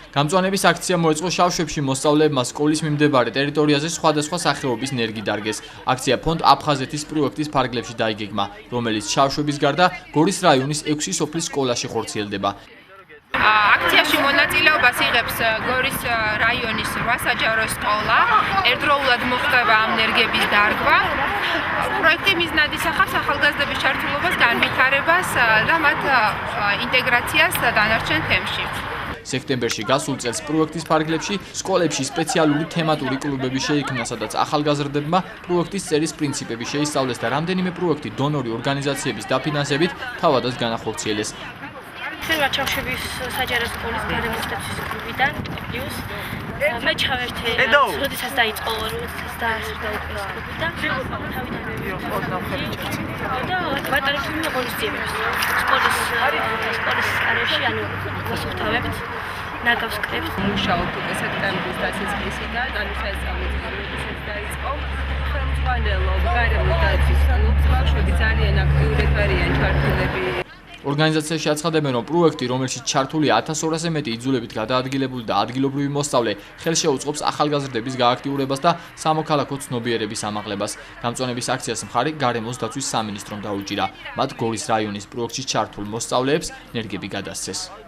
გამწვანების აქცია მოეწყო შავშევში მოსწავლეებმა სკოლის მიმდებარე ტერიტორიაზე სხვადასხვა სახეობის ნერგი დარგეს. აქცია ფონდ აფხაზეთის პროექტის ფარგლებში დაიგეგმა, რომელიც შავშევის გარდა გორის რაიონის 6 სოფლის სკოლაში ხორციელდება. აქციაში მონაწილეობას იღებს გორის რაიონის 8 საჯარო სკოლა. ერთდროულად მოხდება ამ ნერგების დარგვა. პროექტი მიზნად ისახავს ახალგაზრდების ჩართულობას, განვითარებას და მათ ინტეგრაციას დანარჩენ თემში. სექტემბერში გასულ წელს პროექტის ფარგლებში სკოლებში სპეციალური თემატური კლუბები შეიქმნა, სადაც ახალგაზრდებმა პროექტის წერის პრინციპები შეისწავლეს და რამდენიმე პროექტი დონორი ორგანიზაციების დაფინანსებით თავადაც განახორციელეს. Firma ჩავშევის საჯარო სკოლის გარემოსტაციის კლუბიდან პლუს მე ჩავერთე როდესაც დაიწყო როდესაც დაასრულა კლუბიდან და ვატარებთ ღონისძიებებს სკოლის არეში ანუ მოსუხთავებთ ნაგავს კრებს მუშაობ სექტემბრის დასაწყისიდან ანუ სასწავლებლად დაიწყო ხელმძღვანელო გარემოსტაციის კლუბს ბავშვები ძალიან აქტიურად არიან ჩართულები. ორგანიზაციაში აცხადებენ, რომ პროექტი, რომელშიც ჩართულია 1200-ზე მეტი იძულებით გადაადგილებული და ადგილობრივი მოსწავლე, ხელშეუწყობს ახალგაზრდების გააქტიურებას და სამოქალაქო ცნობიერების ამაღლებას. გამწვანების აქციას მხარი გარემოს დაცვის სამინისტრომ დაუჭირა. მათ გორის რაიონის პროექტში ჩართულ მოსწავლეებს ნერგები გადასცეს.